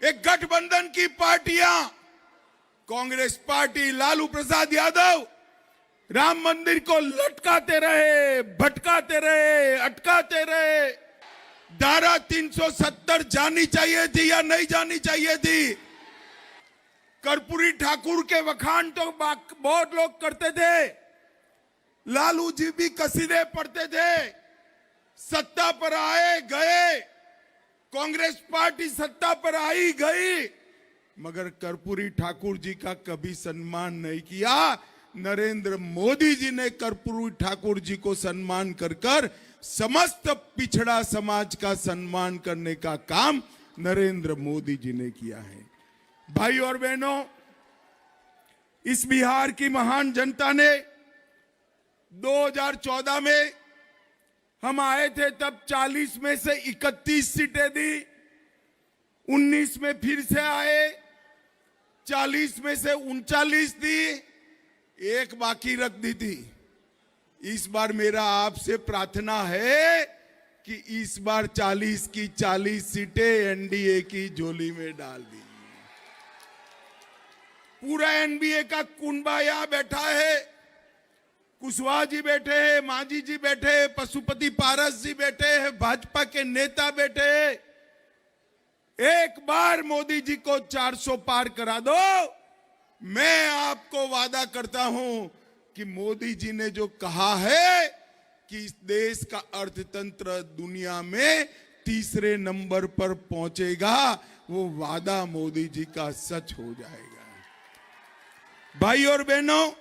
एक गठबंधन की पार्टियां, कांग्रेस पार्टी, लालू प्रसाद यादव राम मंदिर को लटकाते रहे, भटकाते रहे, अटकाते रहे। धारा 370 जानी चाहिए थी या नहीं जानी चाहिए थी? कर्पूरी ठाकुर के वखान तो बहुत लोग करते थे, लालू जी भी कसीदे पढ़ते थे। सत्ता पर आए गए, कांग्रेस पार्टी सत्ता पर आई गई, मगर कर्पूरी ठाकुर जी का कभी सम्मान नहीं किया। नरेंद्र मोदी जी ने कर्पूरी ठाकुर जी को सम्मान कर कर समस्त पिछड़ा समाज का सम्मान करने का काम नरेंद्र मोदी जी ने किया है। भाई और बहनों, इस बिहार की महान जनता ने 2014 में हम आए थे, तब 40 में से 31 सीटें दी। 19 में फिर से आए, 40 में से 39 दी, एक बाकी रख दी थी। इस बार मेरा आपसे प्रार्थना है कि इस बार 40 की 40 सीटें एनडीए की झोली में डाल दी। पूरा एनडीए का कुनबा यहां बैठा है। कुशवाहा जी बैठे हैं, मांझी जी बैठे हैं, पशुपति पारस जी बैठे हैं, भाजपा के नेता बैठे हैं। एक बार मोदी जी को 400 पार करा दो, मैं आपको वादा करता हूं कि मोदी जी ने जो कहा है कि इस देश का अर्थतंत्र दुनिया में तीसरे नंबर पर पहुंचेगा, वो वादा मोदी जी का सच हो जाएगा। भाई और बहनों,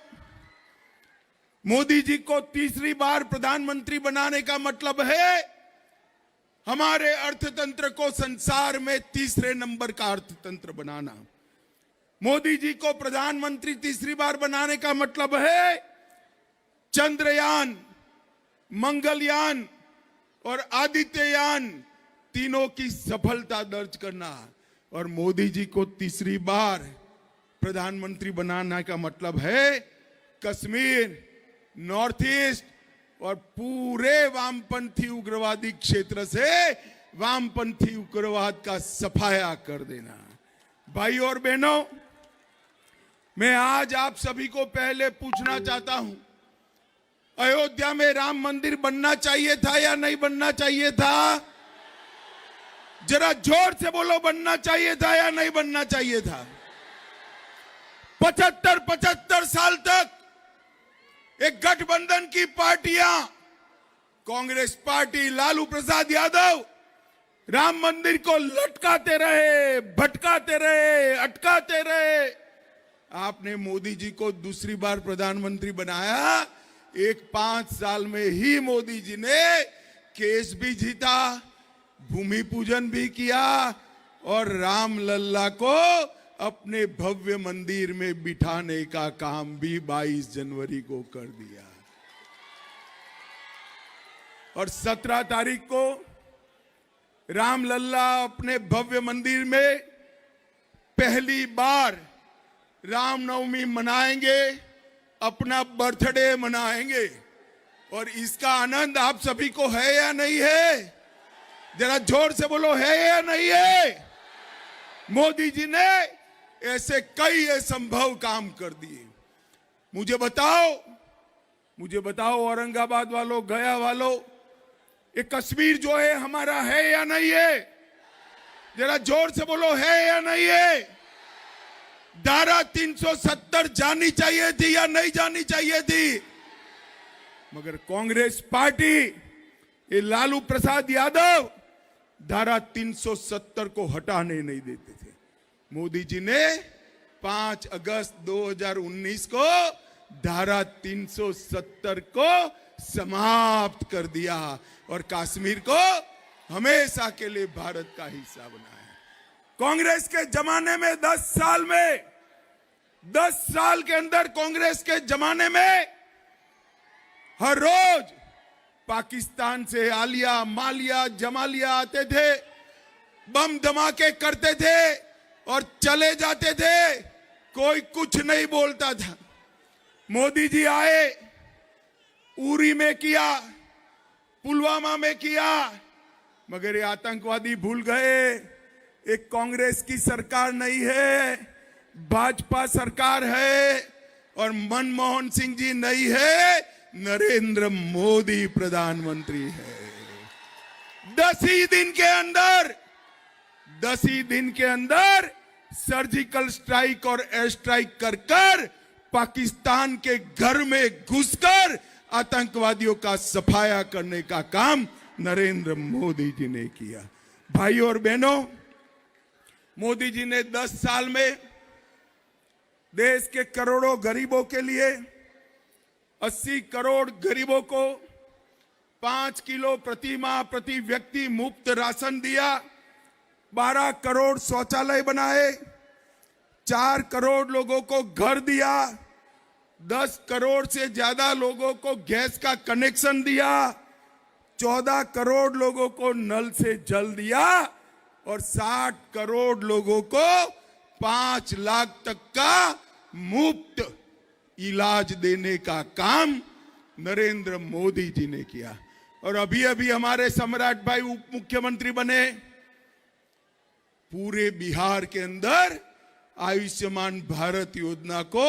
मोदी जी को तीसरी बार प्रधानमंत्री बनाने का मतलब है हमारे अर्थतंत्र को संसार में तीसरे नंबर का अर्थतंत्र बनाना। मोदी जी को प्रधानमंत्री तीसरी बार बनाने का मतलब है चंद्रयान, मंगलयान और आदित्ययान तीनों की सफलता दर्ज करना। और मोदी जी को तीसरी बार प्रधानमंत्री बनाने का मतलब है कश्मीर, नॉर्थ ईस्ट और पूरे वामपंथी उग्रवादी क्षेत्र से वामपंथी उग्रवाद का सफाया कर देना। भाई और बहनों, मैं आज आप सभी को पहले पूछना चाहता हूं, अयोध्या में राम मंदिर बनना चाहिए था या नहीं बनना चाहिए था? जरा जोर से बोलो, बनना चाहिए था या नहीं बनना चाहिए था? 75 साल तक एक गठबंधन की पार्टियां, कांग्रेस पार्टी, लालू प्रसाद यादव राम मंदिर को लटकाते रहे, भटकाते रहे, अटकाते रहे। आपने मोदी जी को दूसरी बार प्रधानमंत्री बनाया। 5 साल में ही मोदी जी ने केस भी जीता, भूमि पूजन भी किया और राम लल्ला को अपने भव्य मंदिर में बिठाने का काम भी 22 जनवरी को कर दिया। और 17 तारीख को राम लल्ला अपने भव्य मंदिर में पहली बार रामनवमी मनाएंगे, अपना बर्थडे मनाएंगे। और इसका आनंद आप सभी को है या नहीं है? जरा जोर से बोलो, है या नहीं है? मोदी जी ने ऐसे कई असंभव काम कर दिए। मुझे बताओ औरंगाबाद वालों, गया वालों, ये कश्मीर जो है हमारा है या नहीं है? जरा जोर से बोलो, है या नहीं है? धारा 370 जानी चाहिए थी या नहीं जानी चाहिए थी? मगर कांग्रेस पार्टी, ये लालू प्रसाद यादव धारा 370 को हटाने नहीं देते थे। मोदी जी ने 5 अगस्त 2019 को धारा 370 को समाप्त कर दिया और कश्मीर को हमेशा के लिए भारत का हिस्सा बनाया। कांग्रेस के जमाने में 10 साल के अंदर कांग्रेस के जमाने में हर रोज पाकिस्तान से आलिया, मालिया, जमालिया आते थे, बम धमाके करते थे और चले जाते थे, कोई कुछ नहीं बोलता था। मोदी जी आए, उरी में किया, पुलवामा में किया, मगर ये आतंकवादी भूल गए, एक कांग्रेस की सरकार नहीं है, भाजपा सरकार है। और मनमोहन सिंह जी नहीं है, नरेंद्र मोदी प्रधानमंत्री है। 10 ही दिन के अंदर सर्जिकल स्ट्राइक और एयर स्ट्राइक कर पाकिस्तान के घर में घुसकर आतंकवादियों का सफाया करने का काम नरेंद्र मोदी जी ने किया। भाइयों और बहनों, मोदी जी ने 10 साल में देश के करोड़ों गरीबों के लिए 80 करोड़ गरीबों को 5 किलो प्रति माह प्रति व्यक्ति मुफ्त राशन दिया, 12 करोड़ शौचालय बनाए, 4 करोड़ लोगों को घर दिया, 10 करोड़ से ज्यादा लोगों को गैस का कनेक्शन दिया, 14 करोड़ लोगों को नल से जल दिया और 60 करोड़ लोगों को 5 लाख तक का मुफ्त इलाज देने का काम नरेंद्र मोदी जी ने किया। और अभी अभी हमारे सम्राट भाई उप मुख्यमंत्री बने, पूरे बिहार के अंदर आयुष्मान भारत योजना को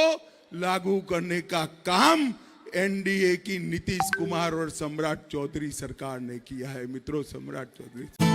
लागू करने का काम एनडीए की नीतीश कुमार और सम्राट चौधरी सरकार ने किया है। मित्रों, सम्राट चौधरी